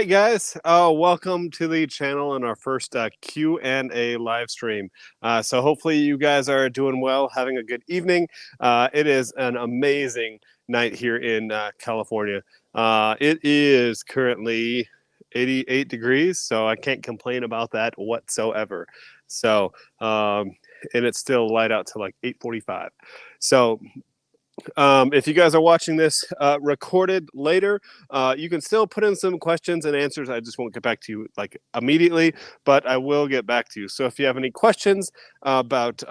Hey guys, welcome to the channel and our first Q&A live stream. So hopefully you guys are doing well, having a good evening. It is an amazing night here in California. It is currently 88 degrees, so I can't complain about that whatsoever. So, and it's still light out to like 8:45. So if you guys are watching this recorded later, you can still put in some questions and answers. I just won't get back to you like immediately, but I will get back to you. So if you have any questions about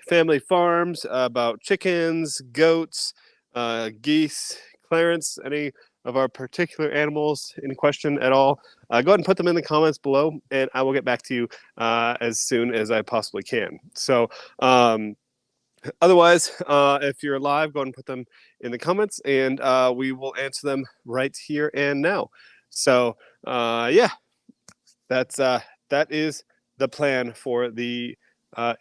family farms, about chickens, goats, geese, Clarence, any of our particular animals in question at all, go ahead and put them in the comments below, and I will get back to you as soon as I possibly can. So, otherwise, if you're live, go ahead and put them in the comments, and we will answer them right here and now. So, yeah, that is the plan for the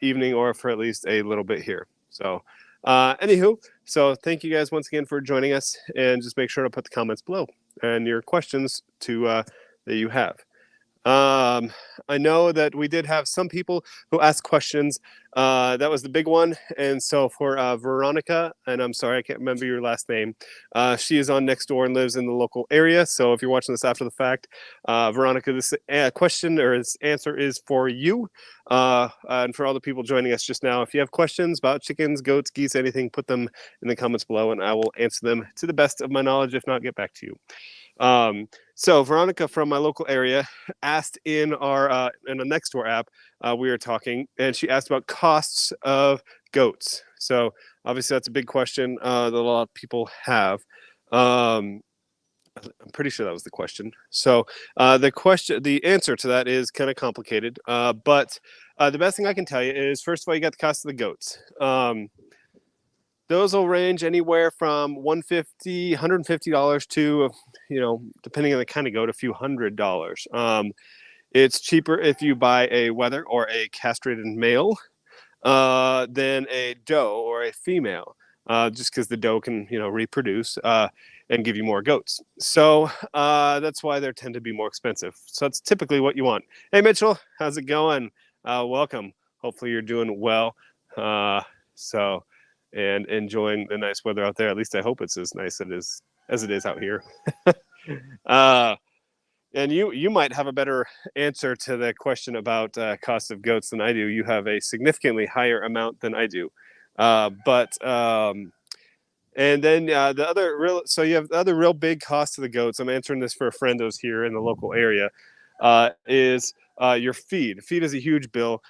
evening, or for at least a little bit here. So, anywho, so thank you guys once again for joining us, and just make sure to put the comments below and your questions to that you have. I know that we did have some people who asked questions. That was the big one. And so for Veronica, and I'm sorry, I can't remember your last name. She is on Nextdoor and lives in the local area. So if you're watching this after the fact, Veronica, this question or this answer is for you. And for all the people joining us just now, if you have questions about chickens, goats, geese, anything, put them in the comments below, and I will answer them to the best of my knowledge. If not, get back to you. So Veronica from my local area asked in our in the Nextdoor app, we were talking, and she asked about costs of goats. So obviously that's a big question that a lot of people have. I'm pretty sure that was the question. So the answer to that is kind of complicated, but the best thing I can tell you is, first of all, you got the cost of the goats. Those will range anywhere from $150 to, depending on the kind of goat, a few $100s. It's cheaper if you buy a wether or a castrated male than a doe or a female, just because the doe can, reproduce and give you more goats. So that's why they tend to be more expensive. So that's typically what you want. Hey, Mitchell, how's it going? Welcome. Hopefully you're doing well. And enjoying the nice weather out there. At least I hope it's as nice as it is out here. And you might have a better answer to the question about cost of goats than I do. You have a significantly higher amount than I do. And then the other real, so you have the other real big cost of the goats. I'm answering this for a friend who's here in the local area. Is your feed. Feed is a huge bill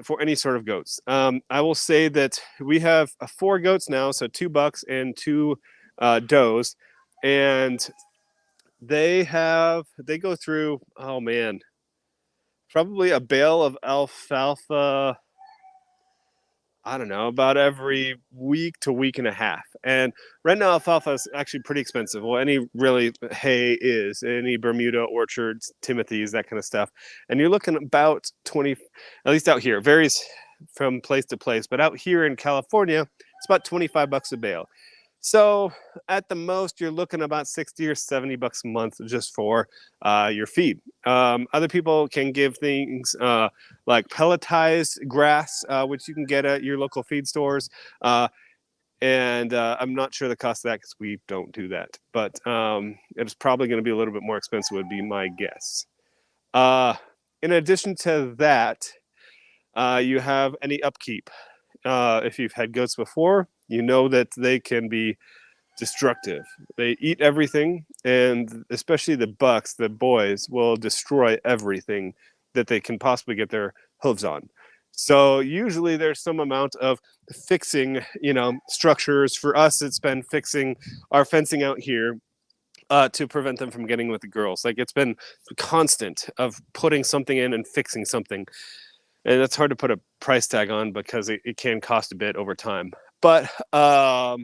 for any sort of goats. I will say that we have 4 goats now, so 2 bucks and 2 does, and they go through, oh man, probably a bale of alfalfa, I don't know, about every week to week and a half. And right now, alfalfa is actually pretty expensive. Well, any really hay is, any Bermuda orchards, Timothy's, that kind of stuff. And you're looking about 20, at least out here, varies from place to place. But out here in California, it's about 25 bucks a bale. So at the most, you're looking about 60 or 70 bucks a month just for your feed. Other people can give things like pelletized grass, which you can get at your local feed stores. And I'm not sure the cost of that because we don't do that. But it's probably going to be a little bit more expensive, would be my guess. In addition to that, you have any upkeep. If you've had goats before, you know that they can be destructive. They eat everything, and especially the bucks, the boys, will destroy everything that they can possibly get their hooves on. So usually there's some amount of fixing, structures. For us, it's been fixing our fencing out here to prevent them from getting with the girls. Like, it's been constant of putting something in and fixing something. And it's hard to put a price tag on because it can cost a bit over time. But as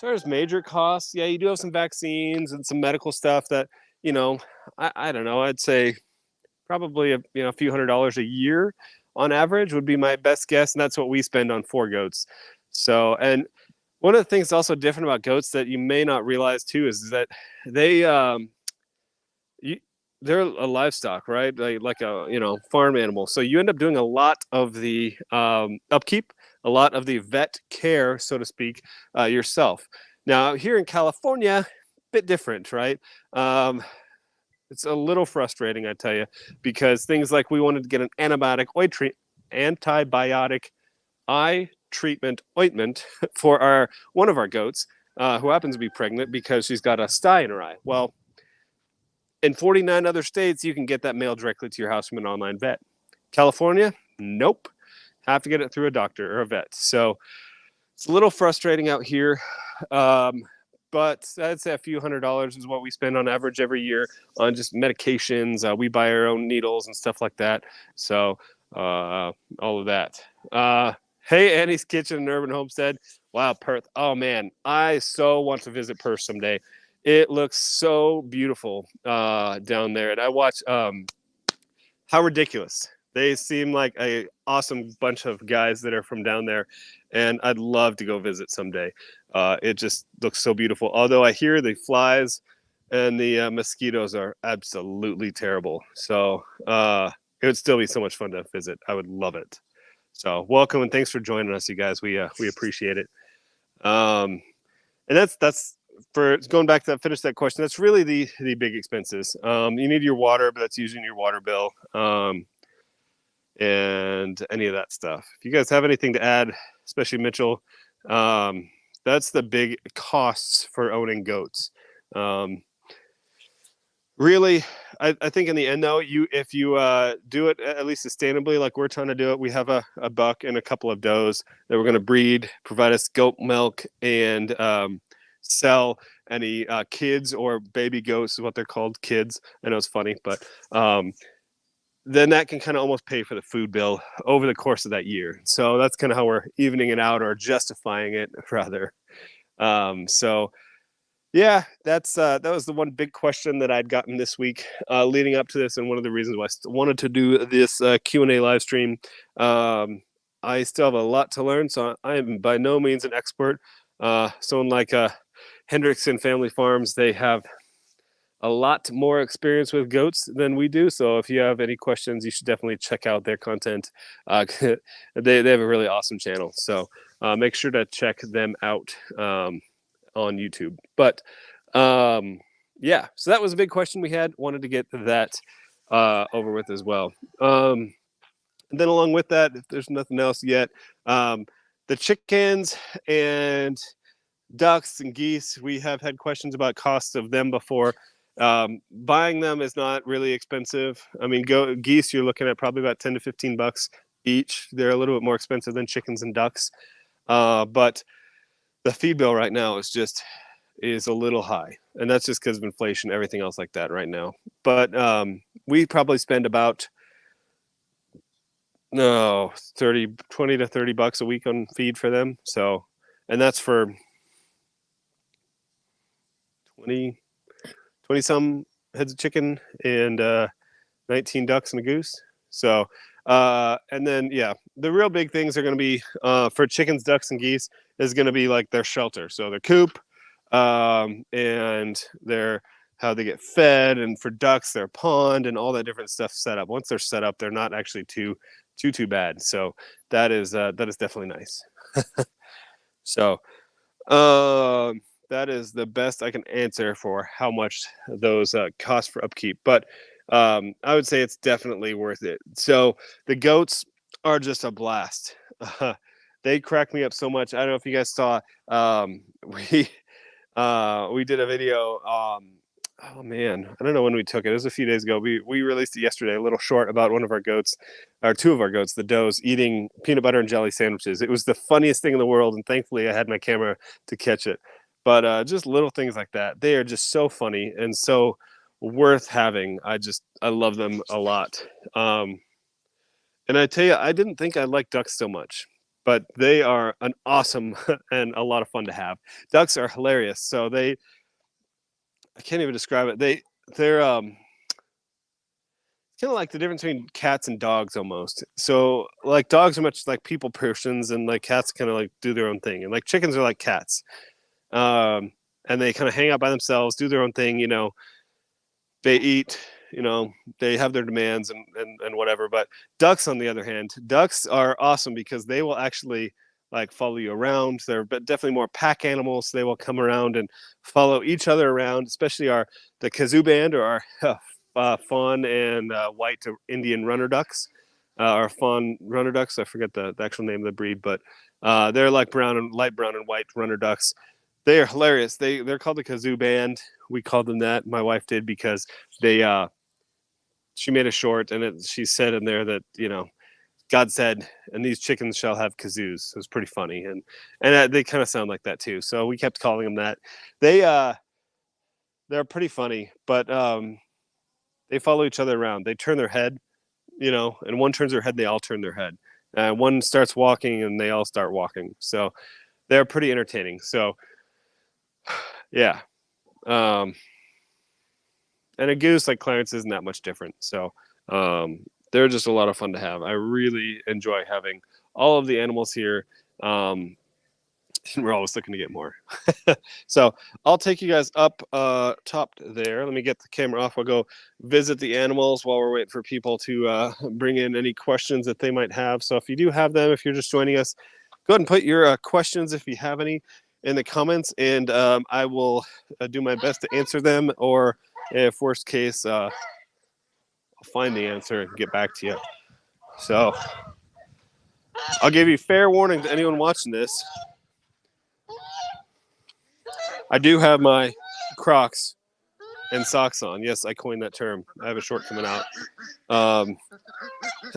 far as major costs, yeah, you do have some vaccines and some medical stuff that, I don't know, I'd say probably a few $100s a year on average would be my best guess. And that's what we spend on 4 goats. So, and one of the things also different about goats that you may not realize too is that they you, they're a livestock, right? Like a farm animal. So you end up doing a lot of the upkeep, a lot of the vet care, so to speak, yourself. Now here in California, bit different, right? It's a little frustrating, I tell you, because things like we wanted to get an antibiotic eye treatment ointment for our one of our goats who happens to be pregnant because she's got a sty in her eye. Well, in 49 other states, you can get that mailed directly to your house from an online vet. California, nope. Have to get it through a doctor or a vet. So it's a little frustrating out here. But I'd say a few $100s is what we spend on average every year on just medications. We buy our own needles and stuff like that. So all of that. Hey, Annie's Kitchen and Urban Homestead. Wow, Perth. Oh man, I so want to visit Perth someday. It looks so beautiful down there, and I watch How Ridiculous. They seem like a awesome bunch of guys that are from down there, and I'd love to go visit someday. It just looks so beautiful. Although I hear the flies and the mosquitoes are absolutely terrible. So it would still be so much fun to visit. I would love it. So welcome and thanks for joining us, you guys. We appreciate it. And that's for going back to that, finish that question. That's really the big expenses. You need your water, but that's using your water bill. And any of that stuff. If you guys have anything to add, especially Mitchell, that's the big costs for owning goats. Really, I think in the end though, if you do it at least sustainably, like we're trying to do it, we have a buck and a couple of does that we're going to breed, provide us goat milk, and sell any kids or baby goats is what they're called, kids. I know it's funny, but then that can kind of almost pay for the food bill over the course of that year. So that's kind of how we're evening it out or justifying it rather. So yeah, that was the one big question that I'd gotten this week leading up to this, and one of the reasons why I wanted to do this Q&A live stream. I still have a lot to learn, so I am by no means an expert. Someone like Hendrickson Family Farms, they have a lot more experience with goats than we do. So if you have any questions, you should definitely check out their content. They have a really awesome channel. So make sure to check them out on YouTube. But yeah, so that was a big question we had. Wanted to get that over with as well. And then along with that, if there's nothing else yet, the chickens and ducks and geese, we have had questions about costs of them before. Buying them is not really expensive. I mean, geese, you're looking at probably about 10 to 15 bucks each. They're a little bit more expensive than chickens and ducks. But the feed bill right now is a little high. And that's just because of inflation, everything else like that right now. But we probably spend about 20 to 30 bucks a week on feed for them. So, and that's for 20 some heads of chicken and 19 ducks and a goose. So, and then, yeah, the real big things are going to be for chickens, ducks, and geese is going to be like their shelter. So their coop and their how they get fed, and for ducks, their pond and all that different stuff set up. Once they're set up, they're not actually too bad. So that is definitely nice. So, that is the best I can answer for how much those cost for upkeep. But I would say it's definitely worth it. So the goats are just a blast. They crack me up so much. I don't know if you guys saw. We did a video. Oh man, I don't know when we took it. It was a few days ago. We released it yesterday, a little short about one of our goats, or two of our goats, the does, eating peanut butter and jelly sandwiches. It was the funniest thing in the world, and thankfully I had my camera to catch it. But just little things like that, they are just so funny and so worth having. I love them a lot. And I tell you, I didn't think I liked ducks so much, but they are an awesome and a lot of fun to have. Ducks are hilarious. So I can't even describe it. They're kind of like the difference between cats and dogs almost. So like dogs are much like people persons, and like cats kind of like do their own thing, and like chickens are like cats, and they kind of hang out by themselves, do their own thing, they eat, you know, they have their demands and whatever. But ducks, on the other hand, ducks are awesome because they will actually like follow you around. They're definitely more pack animals. So they will come around and follow each other around, especially the kazoo band or our fawn and white Indian runner ducks. Our fawn runner ducks. I forget the actual name of the breed, but they're like light brown and white runner ducks. They are hilarious. They're called the kazoo band. We called them that. My wife did because they she made a short and she said in there that, you know, God said, and these chickens shall have kazoos. It was pretty funny, and they kind of sound like that too. So we kept calling them that. They they're pretty funny, but they follow each other around. They turn their head, you know, and one turns their head, they all turn their head. One starts walking, and they all start walking. So they're pretty entertaining. So yeah, um, and a goose like Clarence isn't that much different. So they're just a lot of fun to have. I really enjoy having all of the animals here. We're always looking to get more. So I'll take you guys up top there. Let me get the camera off. I'll go visit the animals while we're waiting for people to bring in any questions that they might have. So if you do have them, if you're just joining us, go ahead and put your questions, if you have any, in the comments, and I will do my best to answer them, or if worst case, I'll find the answer and get back to you. So I'll give you fair warning to anyone watching this. I do have my Crocs and socks on. Yes, I coined that term. I have a short coming out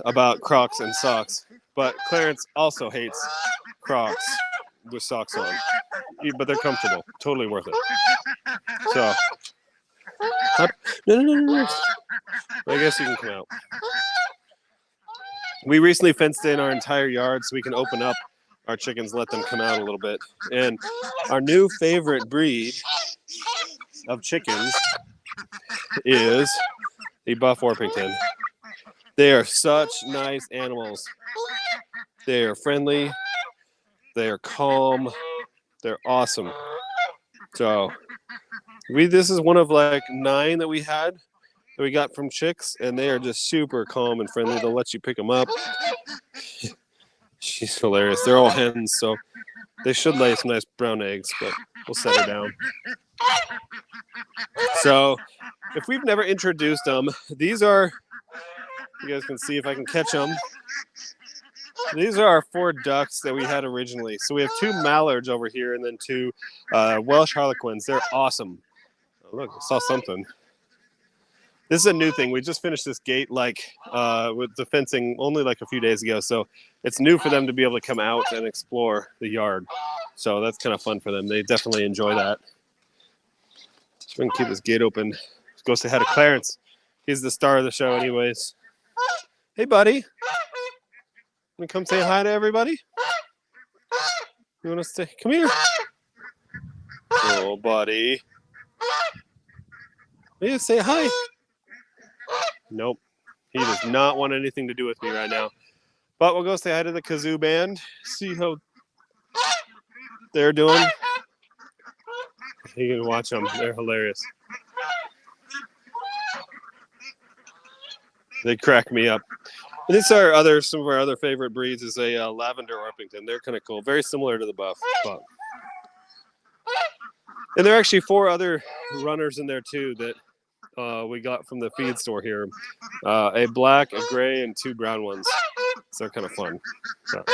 about Crocs and socks. But Clarence also hates Crocs with socks on. But they're comfortable. Totally worth it. So, no. I guess you can come out. We recently fenced in our entire yard so we can open up our chickens, let them come out a little bit. And our new favorite breed of chickens is the Buff Orpington. They are such nice animals. They are friendly. They are calm. They're awesome. So this is one of like 9 that we had that we got from chicks, and they are just super calm and friendly. They'll let you pick them up. She's hilarious. They're all hens, so they should lay some nice brown eggs, but we'll set her down. So if we've never introduced them, these are, you guys can see if I can catch them. These are our 4 ducks that we had originally. So we have 2 mallards over here and then 2 Welsh Harlequins. They're awesome. Oh, look, I saw something. This is a new thing. We just finished this gate with the fencing only like a few days ago. So it's new for them to be able to come out and explore the yard. So that's kind of fun for them. They definitely enjoy that. So we can keep this gate open. Let's go say hi to Clarence. He's the star of the show anyways. Hey, buddy. Want to come say hi to everybody? You want to stay? Come here. Oh, buddy. Yeah, say hi. Nope. He does not want anything to do with me right now. But we'll go say hi to the kazoo band. See how they're doing. You can watch them. They're hilarious. They crack me up. And these are some of our other favorite breeds is a lavender Orpington. They're kind of cool. Very similar to the Buff. But. And there are actually 4 other runners in there too that we got from the feed store here. A black, a gray, and 2 brown ones. So they're kind of fun. So.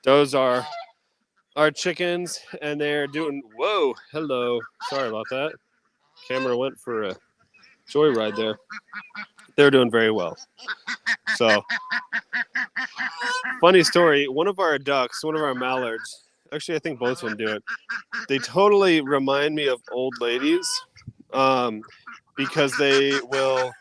Those are our chickens, and they're doing, whoa, hello. Sorry about that. Camera went for a joyride there. They're doing very well. So, funny story. One of our ducks, one of our mallards, actually I think both of them do it. They totally remind me of old ladies because they will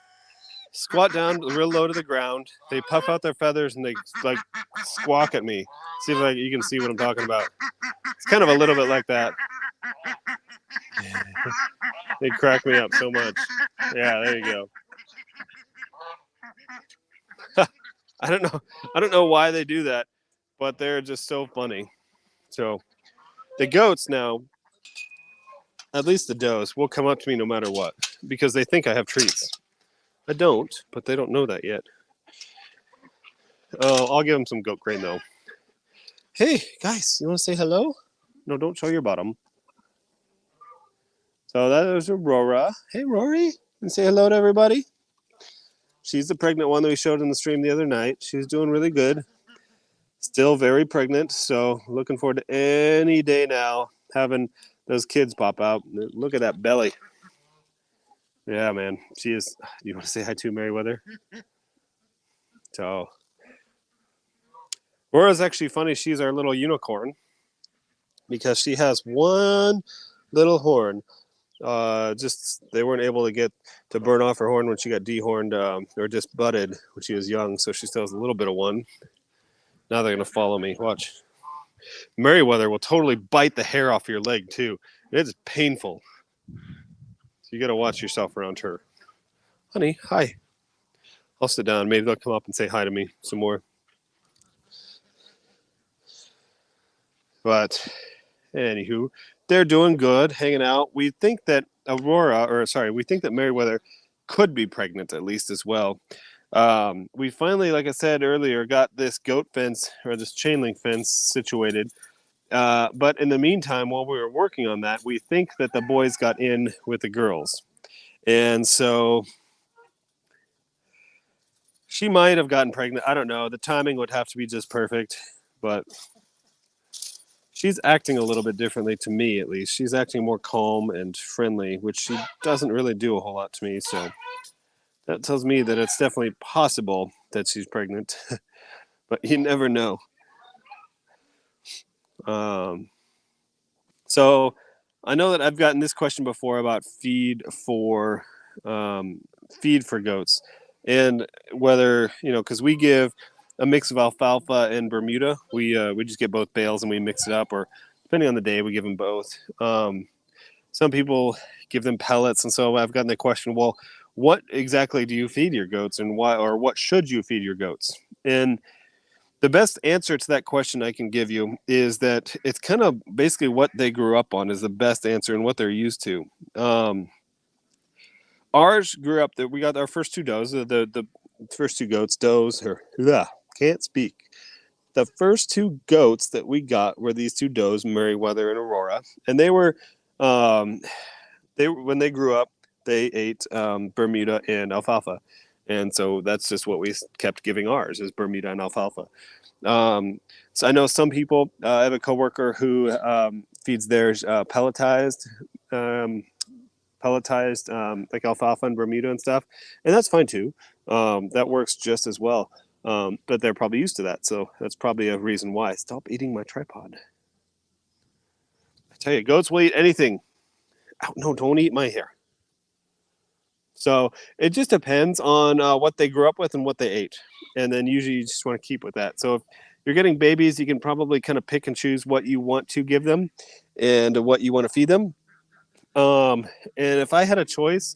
squat down real low to the ground. They puff out their feathers and they like squawk at me. See if you can see what I'm talking about. It's kind of a little bit like that. They crack me up so much. Yeah, there you go. I don't know why they do that, but they're just so funny. So the goats now, At least the does will come up to me no matter what because they think I have treats. I don't, but they don't know that yet. I'll give them some goat grain though. Hey guys, you want to say hello? No, don't show your bottom. So that is Aurora. Hey Rory, and say hello to everybody. She's the pregnant one that we showed in the stream the other night. She's doing really good. Still very pregnant, so looking forward to any day now having those kids pop out. Look at that belly. Yeah, man. She is. You want to say hi to Meriwether? So, Aurora's actually funny. She's our little unicorn because she has one little horn. Just they weren't able to get to burn off her horn when she got dehorned or just budded when she was young, so she still has a little bit of one. Now they're gonna follow me. Watch. Meriwether will totally bite the hair off your leg too. It's painful. So you gotta watch yourself around her. Honey, hi. I'll sit down. Maybe they'll come up and say hi to me some more. But anywho, they're doing good, hanging out. We think that we think that Meriwether could be pregnant at least as well. We finally, like I said earlier, got this goat fence or this chain link fence situated. But in the meantime, while we were working on that, we think that the boys got in with the girls. And so she might have gotten pregnant. I don't know. The timing would have to be just perfect. But she's acting a little bit differently to me, at least. She's acting more calm and friendly, which she doesn't really do a whole lot to me. So that tells me that it's definitely possible that she's pregnant. But you never know. So I know that I've gotten this question before about feed for goats, and whether because we give a mix of alfalfa and Bermuda. We just get both bales and we mix it up, or depending on the day, we give them both. Some people give them pellets, and so I've gotten the question: well, what exactly do you feed your goats, and why, or what should you feed your goats? And the best answer to that question I can give you is that it's kind of basically what they grew up on is the best answer and what they're used to. Ours grew up that we got our first two does, the first two goats, does, or can't speak. The first two goats that we got were these two does, Meriwether and Aurora, and they were when they grew up, they ate Bermuda and alfalfa. And so that's just what we kept giving ours is Bermuda and alfalfa. So I know some people. I have a coworker who feeds theirs pelletized, like alfalfa and Bermuda and stuff, and that's fine too. That works just as well. But they're probably used to that, so that's probably a reason why. Stop eating my tripod. I tell you, goats will eat anything. Oh, no, don't eat my hair. So it just depends on what they grew up with and what they ate. And then usually you just want to keep with that. So if you're getting babies, you can probably kind of pick and choose what you want to give them and what you want to feed them. And if I had a choice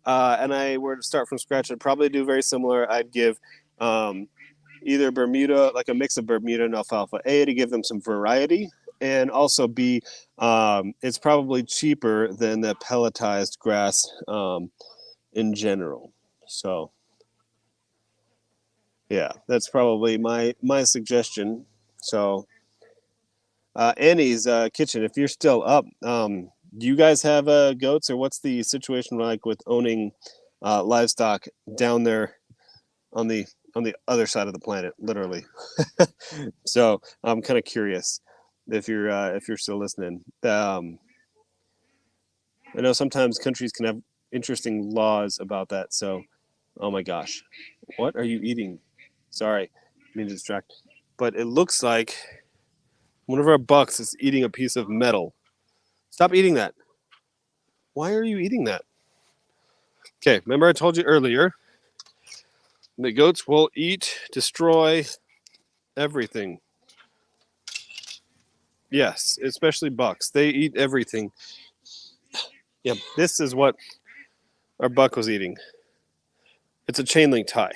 and I were to start from scratch, I'd probably do very similar. I'd give either Bermuda, like a mix of Bermuda and alfalfa, A, to give them some variety. And also B, it's probably cheaper than the pelletized grass in general. So yeah, that's probably my suggestion. So Annie's kitchen, if you're still up, do you guys have goats, or what's the situation like with owning livestock down there on the other side of the planet, literally? So I'm kind of curious if you're still listening. I know sometimes countries can have interesting laws about that. So, oh my gosh, what are you eating? Sorry, I mean to distract. But it looks like one of our bucks is eating a piece of metal. Stop eating that. Why are you eating that? Okay, remember I told you earlier the goats will eat, destroy everything. Yes, especially bucks. They eat everything. Yeah, this is what our buck was eating. It's a chain link tie.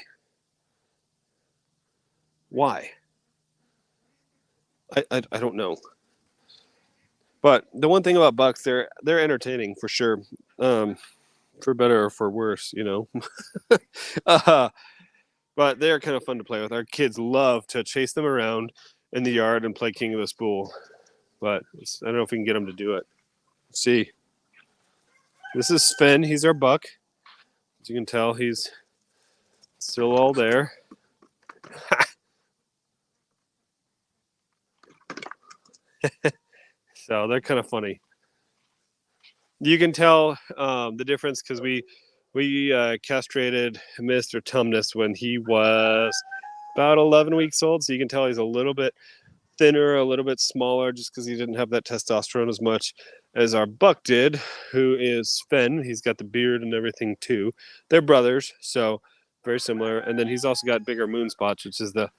Why? I don't know. But the one thing about bucks, they're entertaining for sure, for better or for worse, you know. uh, but they're kind of fun to play with. Our kids love to chase them around in the yard and play King of the Spool. But I don't know if we can get them to do it. Let's see. This is Sven. He's our buck. As you can tell, he's still all there. So they're kind of funny. You can tell the difference because we castrated Mr. Tumnus when he was about 11 weeks old. So you can tell he's a little bit thinner, a little bit smaller, just because he didn't have that testosterone as much as our buck did, who is Sven. He's got the beard and everything too. They're brothers, so very similar. And then he's also got bigger moon spots, which is the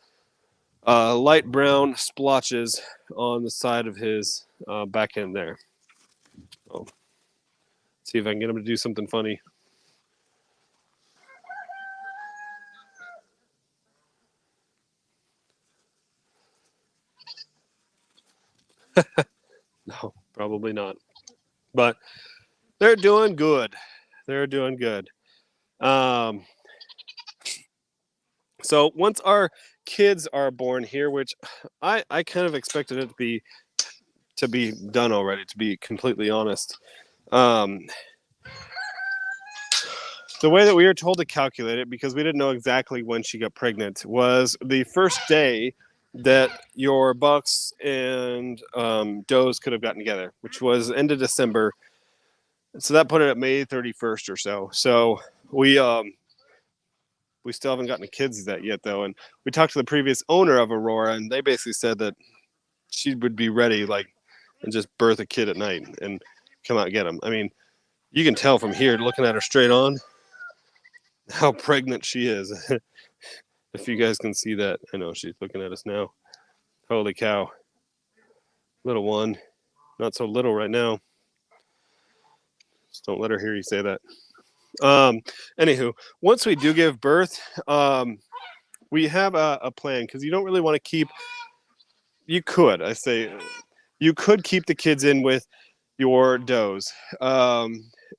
light brown splotches on the side of his back end there. So, see if I can get him to do something funny. No, probably not. But they're doing good. They're doing good. So once our kids are born here, which I kind of expected it to be done already, to be completely honest. The way that we were told to calculate it, because we didn't know exactly when she got pregnant, was the first day that your bucks and does could have gotten together, which was end of December. So that put it at May 31st or so. So we still haven't gotten the kids that yet, though. And we talked to the previous owner of Aurora, and they basically said that she would be ready, like, and just birth a kid at night and come out and get them. I mean, you can tell from here, looking at her straight on, how pregnant she is. If you guys can see that. I know she's looking at us now. Holy cow. Little one. Not so little right now. Just don't let her hear you say that. Anywho, once we do give birth, we have a plan, because you don't really want to keep, you could keep the kids in with your does,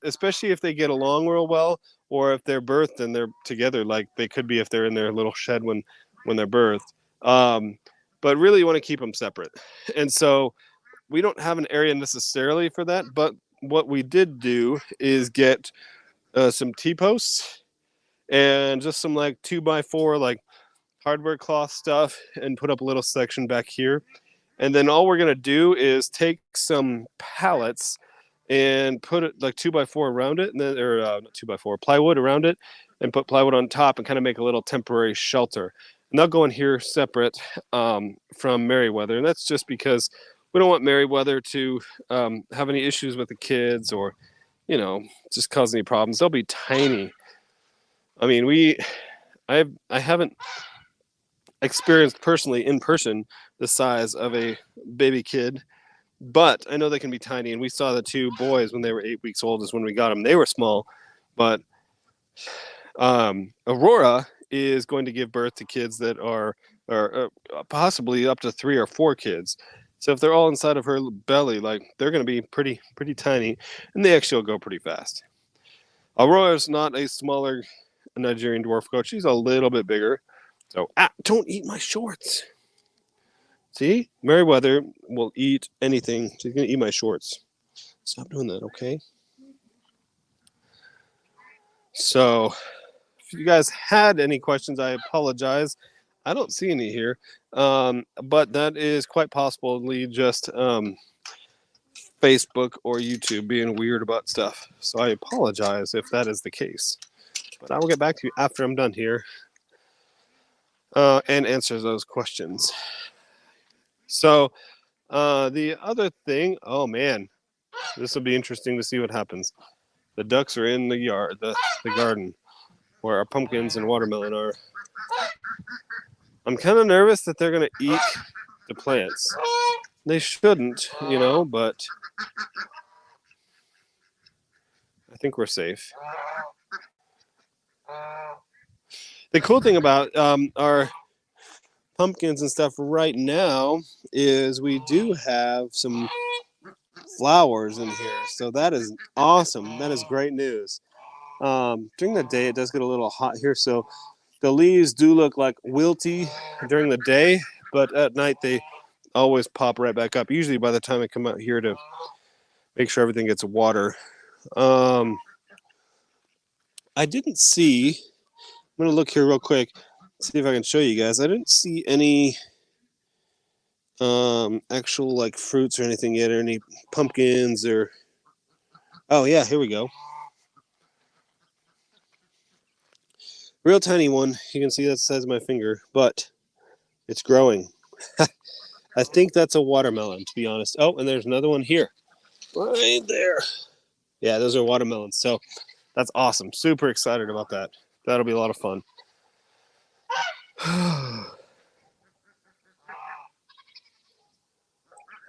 especially if they get along real well, or if they're birthed and they're together, like they could be if they're in their little shed when they're birthed. But really you want to keep them separate. And so we don't have an area necessarily for that, but what we did do is get some T-posts and just some like 2x4 like hardware cloth stuff, and put up a little section back here. And then all we're going to do is take some pallets and put it like 2x4 around it, and then, or not 2x4, plywood around it, and put plywood on top and kind of make a little temporary shelter. And they'll go in here separate from Merryweather. And that's just because we don't want Merryweather to have any issues with the kids, or, you know, just cause any problems. They'll be tiny. I mean, I haven't experienced personally in person the size of a baby kid, but I know they can be tiny. And we saw the two boys when they were 8 weeks old is when we got them. They were small, but Aurora is going to give birth to kids that are possibly up to 3 or 4 kids. So if they're all inside of her belly, like, they're going to be pretty tiny, and they actually will go pretty fast. Aurora is not a smaller Nigerian dwarf goat. She's a little bit bigger. So, don't eat my shorts. See? Merryweather will eat anything. She's going to eat my shorts. Stop doing that, okay? So, if you guys had any questions, I apologize. I don't see any here. But that is quite possibly just Facebook or YouTube being weird about stuff. So I apologize if that is the case. But I will get back to you after I'm done here and answer those questions. So the other thing, oh man, this will be interesting to see what happens. The ducks are in the yard, the garden, where our pumpkins and watermelon are. I'm kind of nervous that they're going to eat the plants. They shouldn't, you know, but I think we're safe. The cool thing about our pumpkins and stuff right now is we do have some flowers in here. So that is awesome. That is great news. During the day, it does get a little hot here. So the leaves do look like wilty during the day, but at night they always pop right back up. Usually by the time I come out here to make sure everything gets water. I didn't see, I'm going to look here real quick, see if I can show you guys. I didn't see any actual like fruits or anything yet, or any pumpkins or, oh yeah, here we go. Real tiny one. You can see that size of my finger, but it's growing. I think that's a watermelon, to be honest. Oh, and there's another one here. Right there. Yeah, those are watermelons. So that's awesome. Super excited about that. That'll be a lot of fun.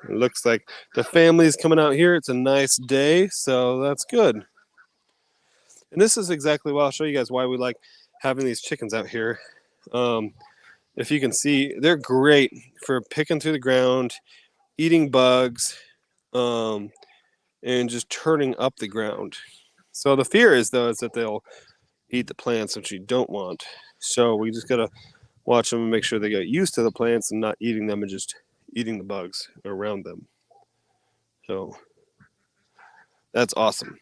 It looks like the family's coming out here. It's a nice day, so that's good. And this is exactly why I'll show you guys why we like having these chickens out here. If you can see, they're great for picking through the ground, eating bugs, and just turning up the ground. So the fear is, though, is that they'll eat the plants, which you don't want. So we just got to watch them and make sure they get used to the plants and not eating them and just eating the bugs around them. So that's awesome.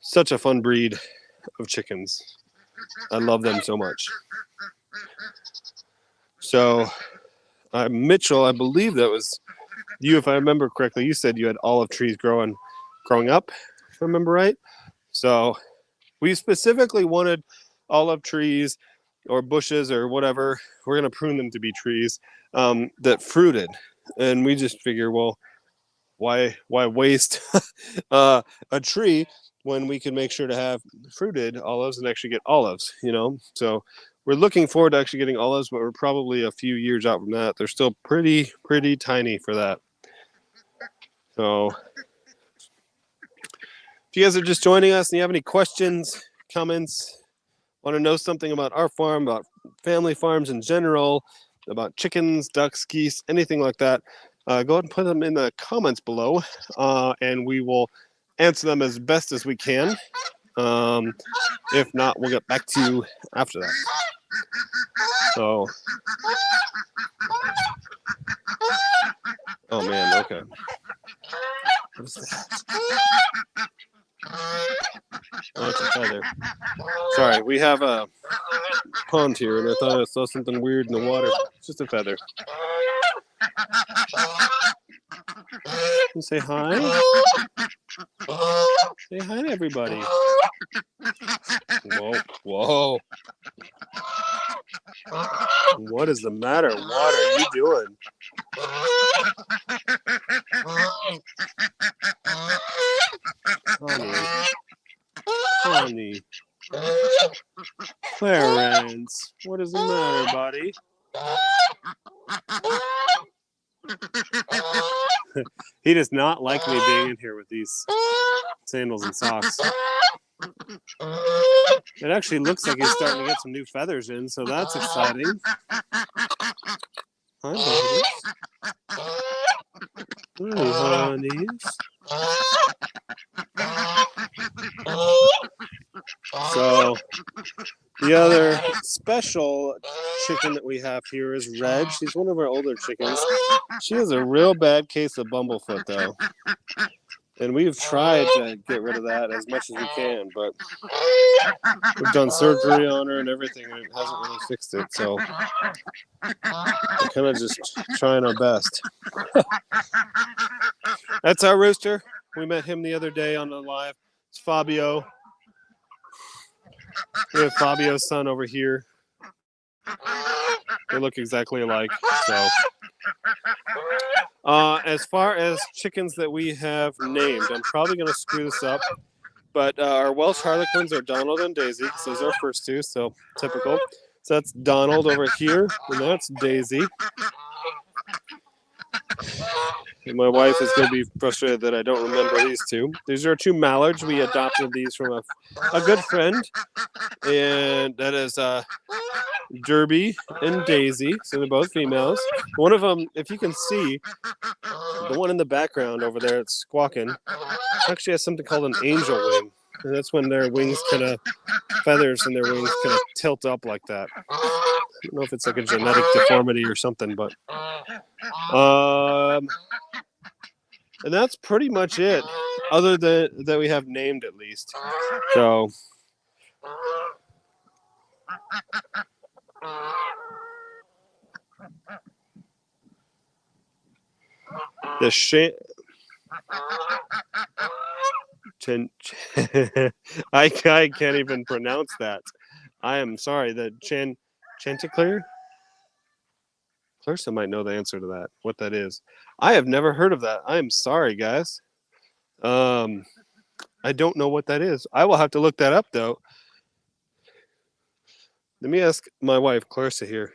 Such a fun breed of chickens. I love them so much. So Mitchell, I believe that was you, if I remember correctly. You said you had olive trees growing up, if I remember right. So we specifically wanted olive trees or bushes or whatever. We're going to prune them to be trees that fruited. And we just figure, well, why waste a tree when we can make sure to have fruited olives and actually get olives, you know? So we're looking forward to actually getting olives, but we're probably a few years out from that. They're still pretty tiny for that. So if you guys are just joining us and you have any questions, comments, want to know something about our farm, about family farms in general, about chickens, ducks, geese, anything like that, go ahead and put them in the comments below, and we will answer them as best as we can. If not, we'll get back to you after that. So, oh man, okay. What is that? Oh, it's a feather. Sorry, we have a pond here, and I thought I saw something weird in the water. It's just a feather. You say hi. Say hi to everybody. Whoa. What is the matter? What are you doing? Honey. Clarence, what is the matter, buddy? He does not like me being in here with these sandals and socks. It actually looks like he's starting to get some new feathers in, so that's exciting. Hi, buddies. So the other special chicken that we have here is Reg. She's one of our older chickens. She has a real bad case of bumblefoot, though. And we've tried to get rid of that as much as we can, but we've done surgery on her and everything, and it hasn't really fixed it. So we're kind of just trying our best. That's our rooster. We met him the other day on the live. It's Fabio. We have Fabio's son over here. They look exactly alike. So, as far as chickens that we have named, I'm probably going to screw this up, but our Welsh Harlequins are Donald and Daisy. So those are our first two, so typical. So that's Donald over here, and that's Daisy. And my wife is going to be frustrated that I don't remember these two. These are two mallards. We adopted these from a good friend, and that is Derby and Daisy. So they're both females. One of them, if you can see, the one in the background over there, it's squawking, actually has something called an angel wing. And that's when their wings feathers in their wings kind of tilt up like that. I don't know if it's like a genetic deformity or something, but and that's pretty much it, other than that we have named at least. So the I can't even pronounce that. I am sorry. The Chanticleer. Clarissa might know the answer to that. What that is? I have never heard of that. I am sorry, guys. I don't know what that is. I will have to look that up though. Let me ask my wife, Clarissa, here.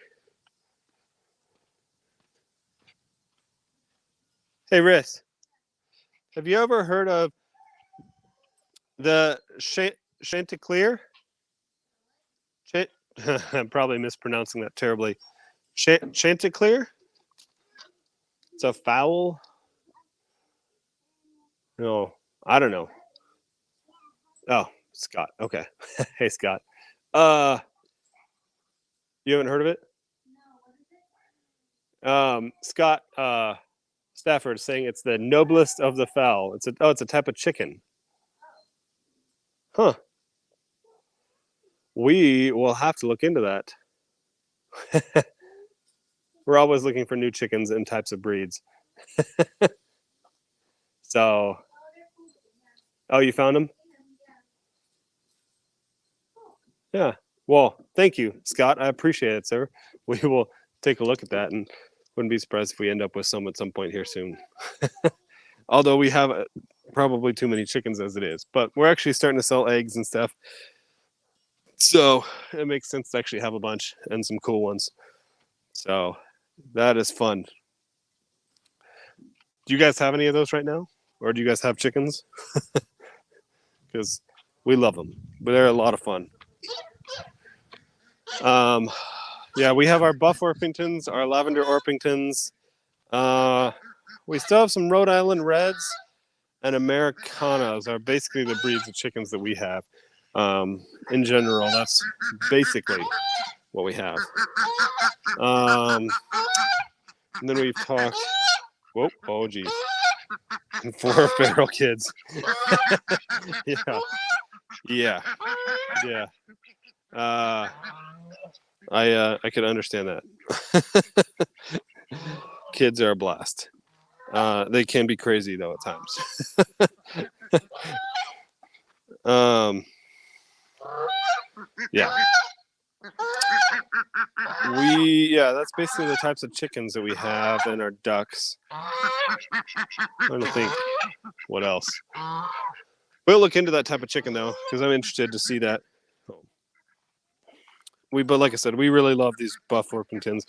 Hey, Riss, have you ever heard of the Chanticleer? I'm probably mispronouncing that terribly. Chanticleer? It's a fowl? No, I don't know. Oh, Scott. Okay. Hey, Scott. You haven't heard of it? Scott Stafford is saying it's the noblest of the fowl. It's a type of chicken. Huh. We will have to look into that. We're always looking for new chickens and types of breeds. So, oh, you found them? Yeah. Well, thank you, Scott. I appreciate it, sir. We will take a look at that, and wouldn't be surprised if we end up with some at some point here soon. Although we have probably too many chickens as it is, but we're actually starting to sell eggs and stuff. So it makes sense to actually have a bunch and some cool ones. So that is fun. Do you guys have any of those right now? Or do you guys have chickens? Because we love them, but they're a lot of fun. Yeah, we have our Buff Orpingtons, our Lavender Orpingtons. We still have some Rhode Island Reds, and Americanas are basically the breeds of chickens that we have. In general, that's basically what we have. And then we've talked. Whoa! Oh, geez. 4 feral kids. Yeah. I could understand that. Kids are a blast. They can be crazy though at times. Yeah. That's basically the types of chickens that we have and our ducks. I'm trying to think what else. We'll look into that type of chicken though, because I'm interested to see that. But like I said, we really love these Buff Orpingtons.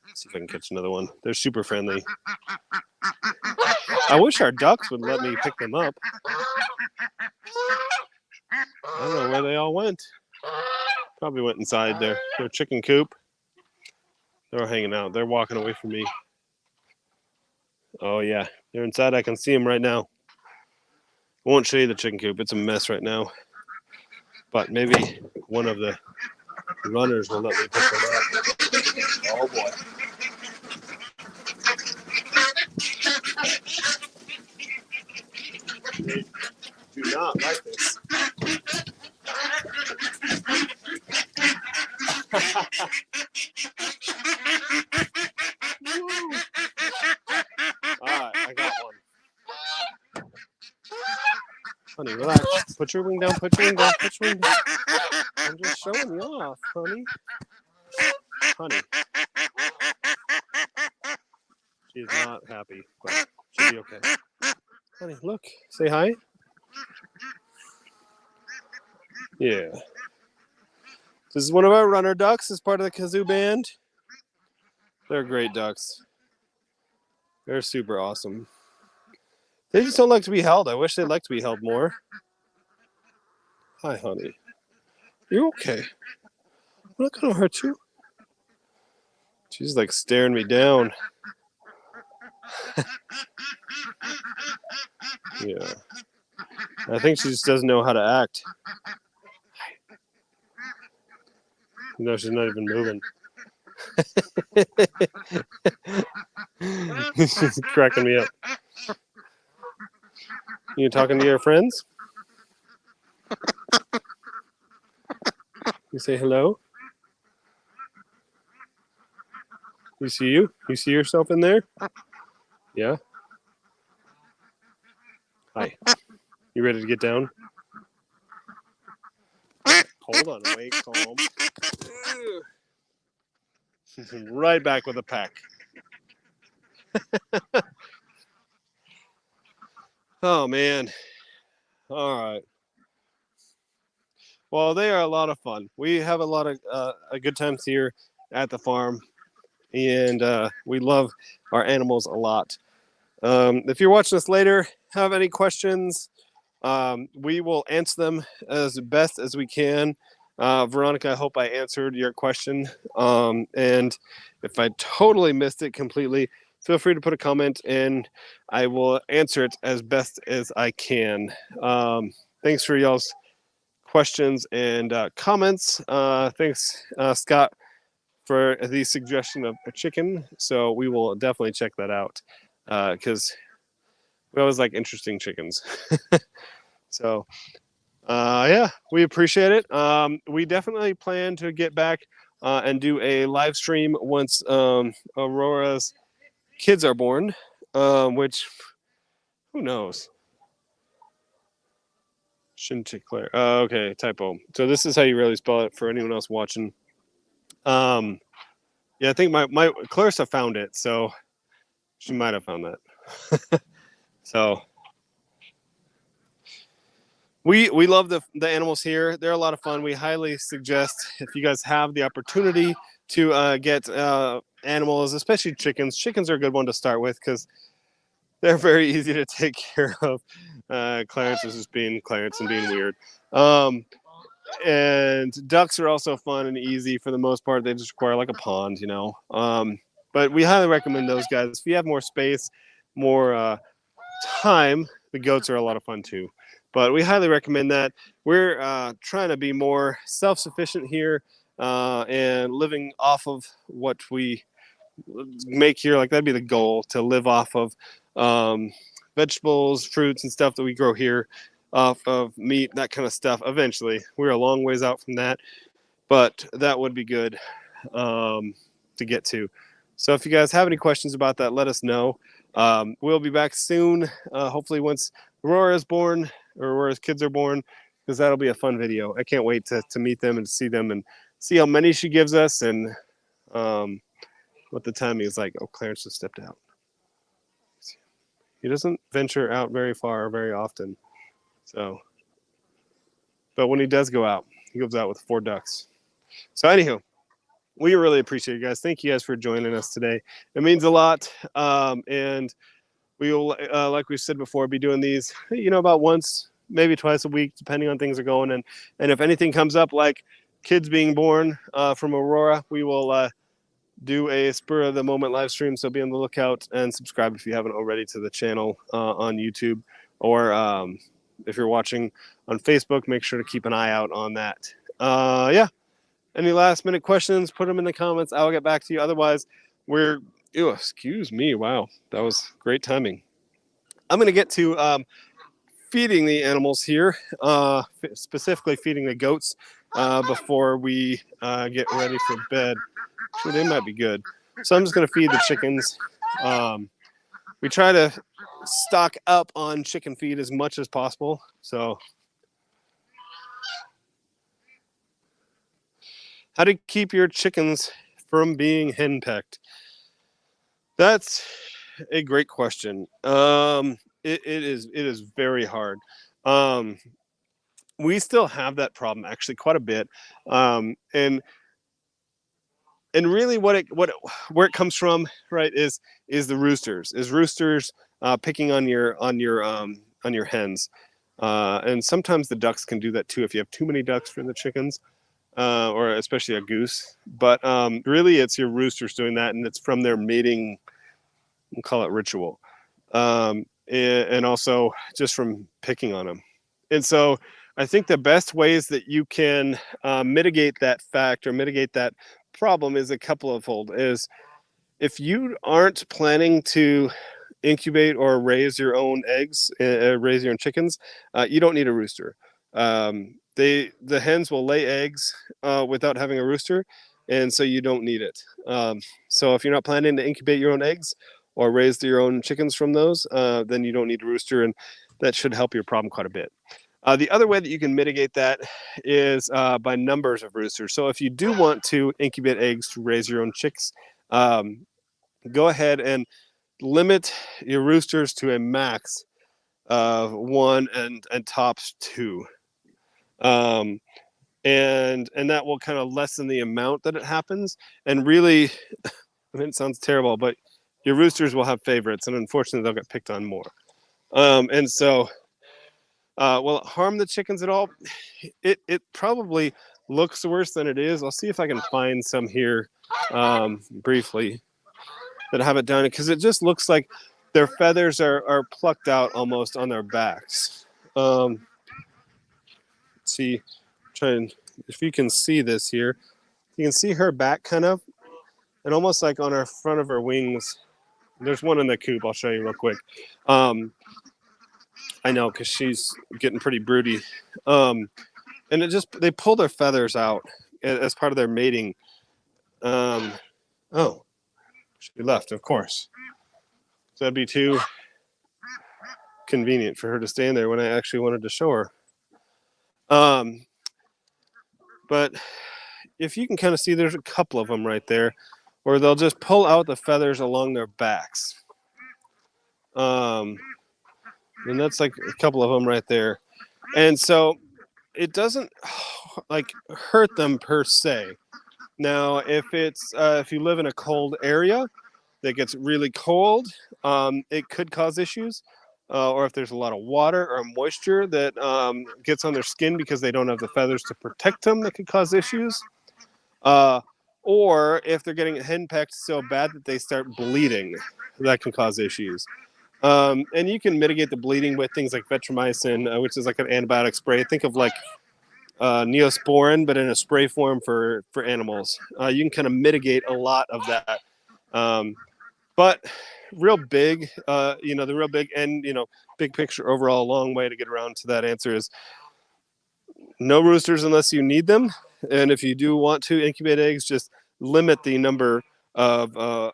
Let's see if I can catch another one. They're super friendly. I wish our ducks would let me pick them up. I don't know where they all went. Probably went inside their chicken coop. They're hanging out. They're walking away from me. Oh, yeah. They're inside. I can see them right now. I won't show you the chicken coop. It's a mess right now. But maybe one of the runners will let me pick them up. Oh, boy. They do not like this. Alright, I got one. Honey, relax. Put your wing down, put your wing down, put your wing down. I'm just showing you off, honey. Honey. She's not happy, but she'll be okay. Honey, look. Say hi. Yeah. This is one of our runner ducks as part of the Kazoo band. They're great ducks. They're super awesome. They just don't like to be held. I wish they'd like to be held more. Hi, honey. You okay? I'm not going to hurt you. She's like staring me down. Yeah. I think she just doesn't know how to act. No, she's not even moving. She's cracking me up. You talking to your friends? You say hello? You see you? You see yourself in there? Yeah? Hi. You ready to get down? Hold on, wait, calm. Right back with a pack. Oh, man. All right. Well, they are a lot of fun. We have a lot of good times here at the farm, and we love our animals a lot. If you're watching this later, have any questions, we will answer them as best as we can. Veronica, I hope I answered your question. And if I totally missed it completely, feel free to put a comment and I will answer it as best as I can. Thanks for y'all's questions and comments. Thanks, Scott, for the suggestion of a chicken. So we will definitely check that out because we always like interesting chickens. So yeah, we appreciate it. We definitely plan to get back and do a live stream once Aurora's kids are born, which who knows? Chanticleer. Okay, typo. So this is how you really spell it for anyone else watching. Yeah, I think my Clarissa found it, so she might have found that. So we love the animals here. They're a lot of fun. We highly suggest if you guys have the opportunity to get animals, especially chickens. Chickens are a good one to start with because they're very easy to take care of. Clarence is just being Clarence and being weird. And ducks are also fun and easy for the most part. They just require like a pond, you know. But we highly recommend those guys. If you have more space, more time, the goats are a lot of fun too. But we highly recommend that. We're trying to be more self-sufficient here and living off of what we make here. Like that'd be the goal, to live off of vegetables, fruits, and stuff that we grow here, off of meat, that kind of stuff. Eventually, we're a long ways out from that, but that would be good to get to. So if you guys have any questions about that, let us know. We'll be back soon, hopefully once Aurora is born, or Aurora's kids are born, because that'll be a fun video. I can't wait to meet them and see them and see how many she gives us and what the timing is like. Oh, Clarence just stepped out. He doesn't venture out very far very often. So, but when he does go out, he goes out with 4 ducks. So anywho, we really appreciate you guys. Thank you guys for joining us today. It means a lot. And we will, like we said before, be doing these, about once, maybe twice a week, depending on things are going. And if anything comes up, like kids being born from Aurora, we will do a spur of the moment live stream. So be on the lookout and subscribe if you haven't already to the channel on YouTube, or if you're watching on Facebook, make sure to keep an eye out on that. Yeah. Any last minute questions, put them in the comments. I'll get back to you. Otherwise, excuse me. Wow. That was great timing. I'm going to get to feeding the animals here, specifically feeding the goats before we get ready for bed. Actually, they might be good. So I'm just going to feed the chickens. We try to stock up on chicken feed as much as possible. So how to keep your chickens from being henpecked? That's a great question. It is very hard. We still have that problem actually quite a bit. And really where it comes from, right, is the roosters. Roosters picking on your hens. And sometimes the ducks can do that too if you have too many ducks for the chickens. or especially a goose. But really, it's your roosters doing that, and it's from their mating, we'll call it ritual, and also just from picking on them. And so I think the best ways that you can mitigate that fact or mitigate that problem is a couple of fold. Is if you aren't planning to incubate or raise your own eggs, raise your own chickens, you don't need a rooster. The hens will lay eggs without having a rooster, and so you don't need it. So if you're not planning to incubate your own eggs or raise your own chickens from those, then you don't need a rooster, and that should help your problem quite a bit. The other way that you can mitigate that is by numbers of roosters. So if you do want to incubate eggs to raise your own chicks, go ahead and limit your roosters to a max of one and tops two. Um, and that will kind of lessen the amount that it happens. And really, I mean, it sounds terrible, but your roosters will have favorites, and unfortunately, they'll get picked on more. And so, will it harm the chickens at all? It probably looks worse than it is. I'll see if I can find some here briefly that have it done, because it just looks like their feathers are plucked out almost on their backs. Let's see, try and if you can see this here, you can see her back kind of, and almost like on her front of her wings. There's one in the coop. I'll show you real quick. I know, because she's getting pretty broody. And they pull their feathers out as part of their mating. Oh, she left, of course. So that'd be too convenient for her to stand there when I actually wanted to show her. But if you can kind of see, there's a couple of them right there where they'll just pull out the feathers along their backs. And that's like a couple of them right there. And so it doesn't like hurt them per se. Now, if you live in a cold area that gets really cold, it could cause issues. Or if there's a lot of water or moisture that gets on their skin because they don't have the feathers to protect them, that could cause issues. Or if they're getting henpecked so bad that they start bleeding, that can cause issues. And you can mitigate the bleeding with things like vetrimycin, which is like an antibiotic spray. Think of like Neosporin, but in a spray form for animals. You can kind of mitigate a lot of that. But real big, the real big and, big picture overall, long way to get around to that answer is no roosters unless you need them. And if you do want to incubate eggs, just limit the number of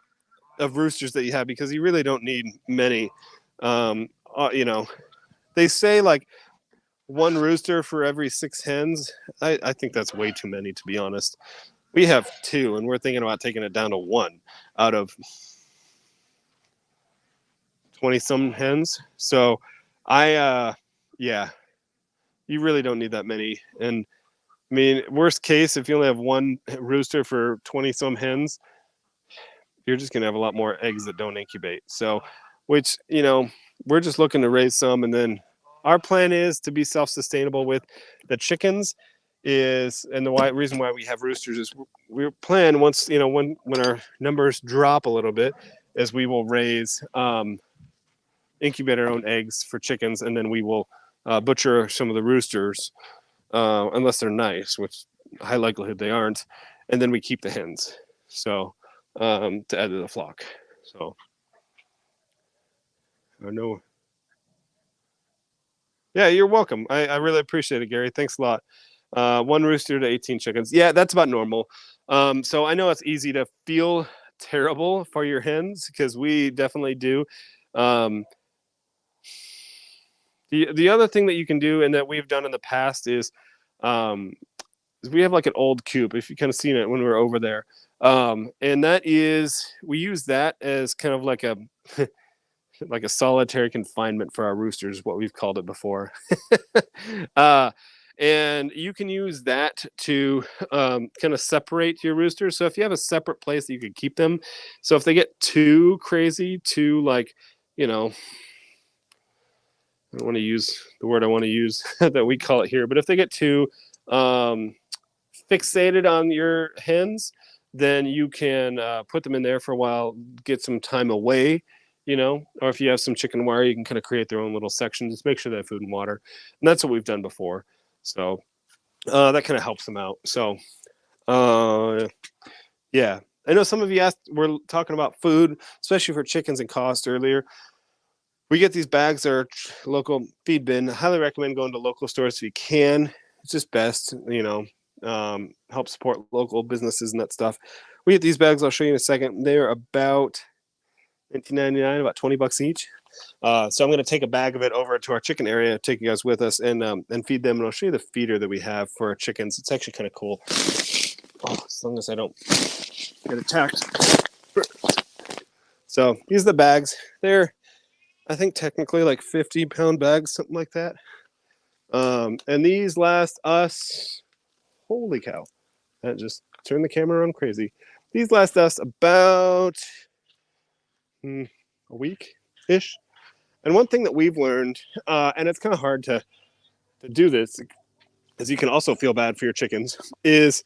roosters that you have, because you really don't need many. They say like one rooster for every 6 hens. I think that's way too many, to be honest. We have 2, and we're thinking about taking it down to 1 out of 20 some hens. So you really don't need that many. And I mean, worst case, if you only have 1 rooster for 20 some hens, you're just going to have a lot more eggs that don't incubate. So, which, we're just looking to raise some. And then our plan is to be self-sustainable with the chickens and the reason why we have roosters is we plan once, when our numbers drop a little bit, is we will raise, incubate our own eggs for chickens, and then we will butcher some of the roosters, unless they're nice, which high likelihood they aren't, and then we keep the hens, so to add to the flock. So I know. Yeah, you're welcome. I really appreciate it, Gary. Thanks a lot. 1 rooster to 18 chickens. Yeah, that's about normal. So I know it's easy to feel terrible for your hens, because we definitely do. The other thing that you can do, and that we've done in the past, is we have like an old coop, if you kind of seen it when we were over there. And that is, we use that as kind of like a like a solitary confinement for our roosters, is what we've called it before. And you can use that to kind of separate your roosters. So if you have a separate place that you could keep them, so if they get too crazy, too like, I don't want to use the word I want to use that we call it here, but if they get too fixated on your hens, then you can put them in there for a while, get some time away, or if you have some chicken wire, you can kind of create their own little section. Just make sure they have food and water. And that's what we've done before. So that kind of helps them out. So, yeah. I know some of you asked, we're talking about food, especially for chickens and cost earlier. We get these bags that are local feed bin. I highly recommend going to local stores if you can. It's just best, help support local businesses and that stuff. We get these bags. I'll show you in a second. They're about $19.99, about $20 each. So I'm going to take a bag of it over to our chicken area, take you guys with us, and feed them. And I'll show you the feeder that we have for our chickens. It's actually kind of cool. As long as I don't get attacked. So these are the bags. They're, I think, technically like 50-pound bags, something like that. And these last us, holy cow, that just turned the camera on crazy. These last us about a week-ish. And one thing that we've learned, and it's kind of hard to do this, as you can also feel bad for your chickens, is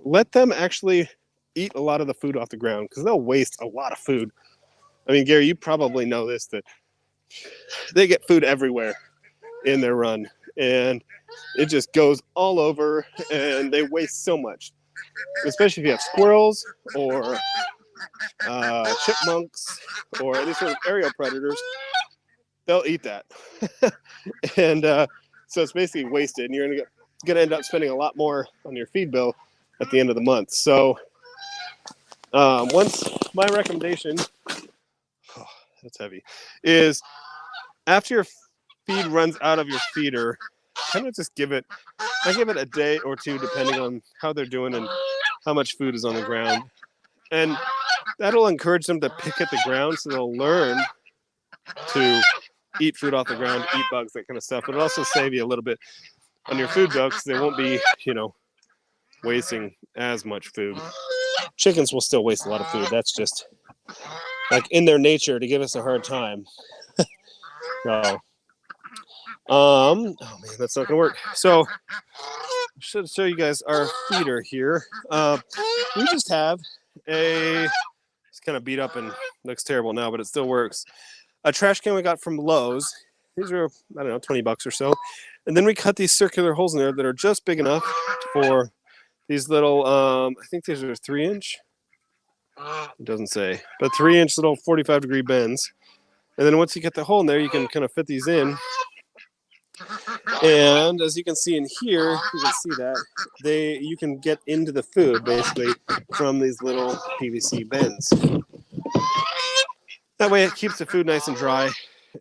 let them actually eat a lot of the food off the ground, because they'll waste a lot of food. I mean, Gary, you probably know this, that they get food everywhere in their run, and it just goes all over, and they waste so much, especially if you have squirrels or chipmunks or any sort of aerial predators. They'll eat that. And so it's basically wasted, and you're going to end up spending a lot more on your feed bill at the end of the month. So once my recommendation, that's heavy, is after your feed runs out of your feeder, kind of just give it a day or two, depending on how they're doing and how much food is on the ground. And that'll encourage them to pick at the ground, so they'll learn to eat food off the ground, eat bugs, that kind of stuff. But it'll also save you a little bit on your food bill, because they won't be, wasting as much food. Chickens will still waste a lot of food. That's just like in their nature to give us a hard time. No. Oh man, that's not gonna work. So I should show you guys our feeder here. We just have it's kind of beat up and looks terrible now, but it still works. A trash can we got from Lowe's. These are, I don't know, $20 or so. And then we cut these circular holes in there that are just big enough for these little, I think these are 3-inch. It doesn't say, but 3-inch little 45-degree bends. And then once you get the hole in there, you can kind of fit these in. And as you can see in here, you can see that you can get into the food basically from these little PVC bends. That way it keeps the food nice and dry,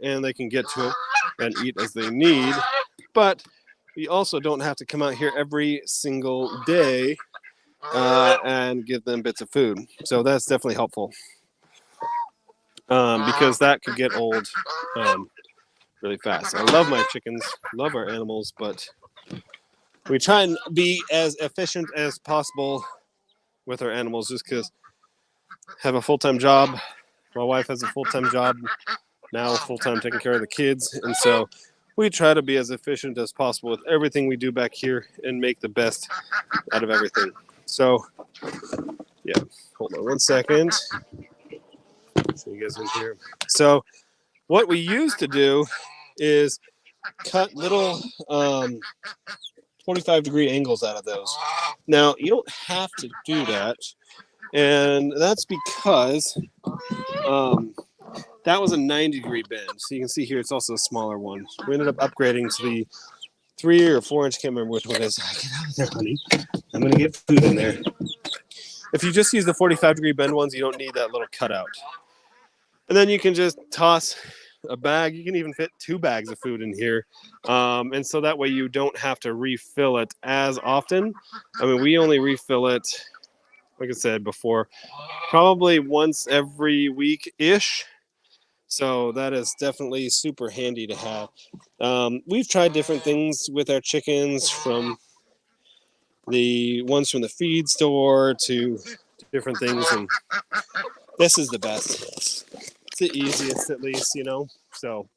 and they can get to it and eat as they need. But we also don't have to come out here every single day and give them bits of food. So that's definitely helpful, because that could get old really fast. I love my chickens, love our animals, but we try and be as efficient as possible with our animals, just because I have a full-time job. My wife has a full-time job now, full-time taking care of the kids, and so we try to be as efficient as possible with everything we do back here and make the best out of everything. So, yeah, hold on one second. See you guys in here. So, what we used to do is cut little 45-degree angles out of those. Now, you don't have to do that, and that's because that was a 90-degree bend. So you can see here it's also a smaller one. We ended up upgrading to the 3 or 4-inch, can't remember which one it is. Get out of there, honey. I'm going to get food in there. If you just use the 45-degree bend ones, you don't need that little cutout. And then you can just toss a bag. You can even fit 2 bags of food in here. And so that way you don't have to refill it as often. I mean, we only refill it, like I said before, probably once every week-ish. So that is definitely super handy to have. We've tried different things with our chickens, from the ones from the feed store to different things, and this is the best. It's the easiest, at least, So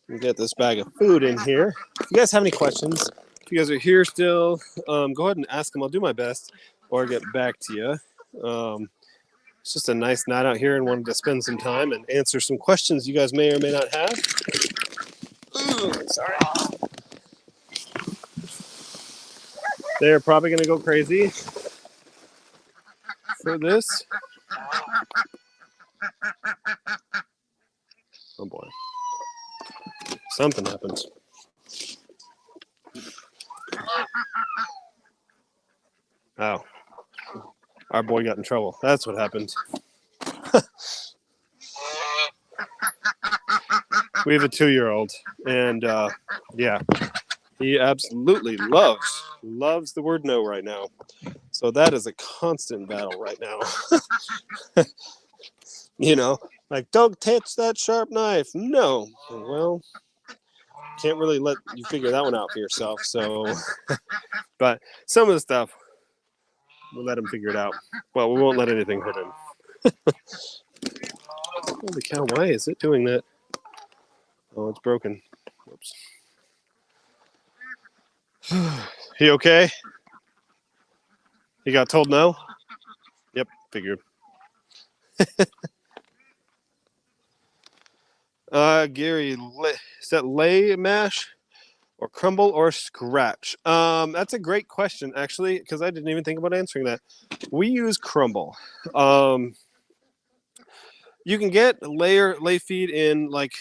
and get this bag of food in here. If you guys have any questions, if you guys are here still, go ahead and ask them. I'll do my best or get back to you. It's just a nice night out here and wanted to spend some time and answer some questions you guys may or may not have. Ooh, sorry. They're probably going to go crazy for this. Oh boy. Something happened. Oh. Our boy got in trouble. That's what happened. We have a 2-year-old, and yeah, he absolutely loves the word no right now. So that is a constant battle right now. You know, like, don't touch that sharp knife. No. Well, can't really let you figure that one out for yourself. So, but some of the stuff, we'll let him figure it out. Well, we won't let anything hurt him. Holy cow, why is it doing that? Oh, it's broken. Whoops. He okay? He got told no? Yep, figured. Gary, is that lay mash or crumble or scratch? That's a great question, actually, because I didn't even think about answering that. We use crumble. You can get lay feed in like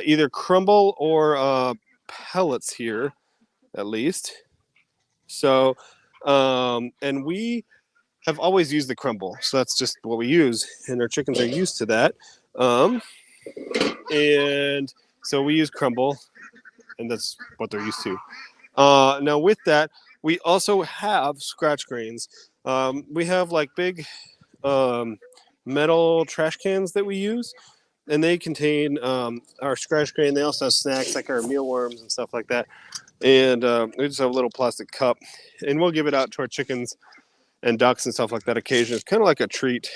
either crumble or pellets here, at least. So, and we have always used the crumble, so that's just what we use, and our chickens are used to that. And so we use crumble, and that's what they're used to. Now with that, we also have scratch grains. We have like big metal trash cans that we use, and they contain our scratch grain. They also have snacks like our mealworms and stuff like that. And we just have a little plastic cup, and we'll give it out to our chickens and ducks and stuff like that occasionally. It's kind of like a treat.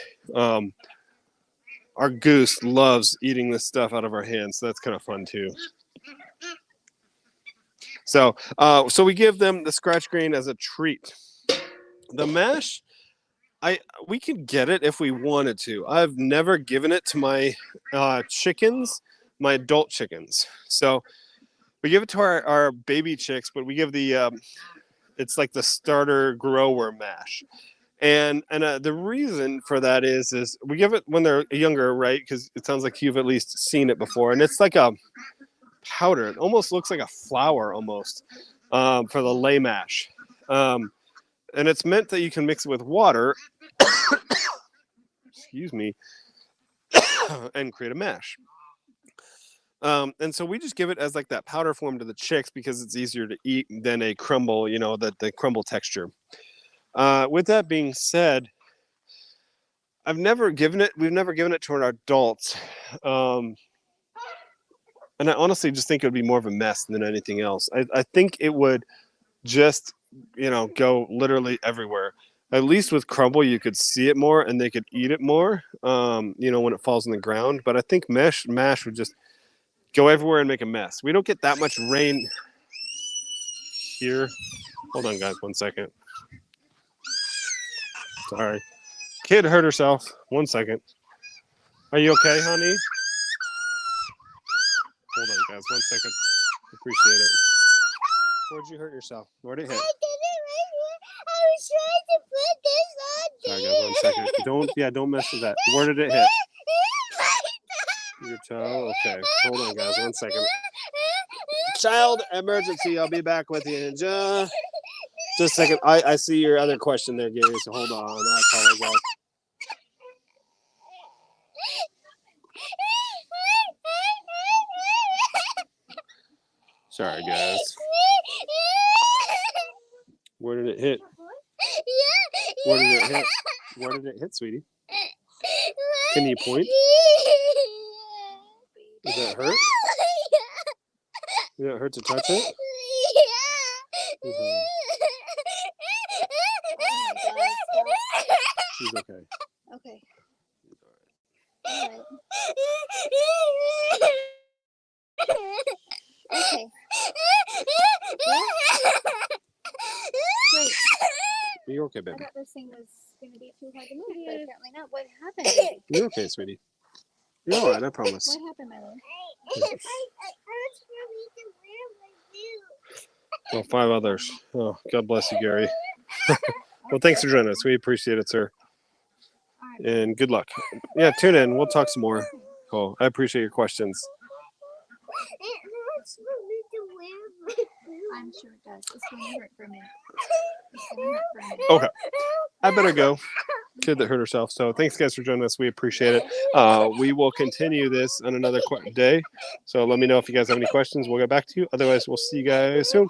Our goose loves eating this stuff out of our hands, so that's kind of fun too. So we give them the scratch grain as a treat. The mash, we could get it if we wanted to. I've never given it to my chickens, my adult chickens. So we give it to our baby chicks, but we give the it's like the starter grower mash. And the reason for that is we give it when they're younger, right? Because it sounds like you've at least seen it before, and it's like a powder. It almost looks like a flour, almost for the lay mash, and it's meant that you can mix it with water. Excuse me, and create a mash. And so we just give it as like that powder form to the chicks because it's easier to eat than a crumble. You know, the crumble texture. With that being said, we've never given it to our adults. And I honestly just think it would be more of a mess than anything else. I think it would just, go literally everywhere. At least with crumble, you could see it more and they could eat it more, when it falls on the ground. But I think mash would just go everywhere and make a mess. We don't get that much rain here. Hold on, guys, 1 second. Sorry. Kid hurt herself. 1 second. Are you okay, honey? Hold on, guys. 1 second. Appreciate it. Where'd you hurt yourself? Where'd it hit? I was trying to put this on. Sorry, guys. 1 second. Don't mess with that. Where did it hit? Your toe? Okay. Hold on, guys. 1 second. Child emergency. I'll be back with you in just a second. I see your other question there, Gary, so hold on. I apologize. Sorry, guys. Where did it hit? Where did it hit? Where did it hit, sweetie? Can you point? Does that hurt? Does it hurt to touch it? Mm-hmm. She's okay. Okay. All right. All right. You're okay, I baby. thought this thing was going to be too hard to move, but apparently not. What happened? You're okay, sweetie. You're all right, I promise. What happened, my love? I asked for me to wear my shoes. Well, 5 others. Oh, God bless you, Gary. Well, thanks for joining us. We appreciate it, sir. All right. And good luck. Yeah, tune in. We'll talk some more. Cool. I appreciate your questions. I asked for me to wear my shoes. I'm sure it does. It's going to hurt for a minute. It's going to hurt for a minute. Okay. I better go. Kid that hurt herself. So thanks, guys, for joining us. We appreciate it. We will continue this on another day. So let me know if you guys have any questions. We'll get back to you. Otherwise, we'll see you guys soon.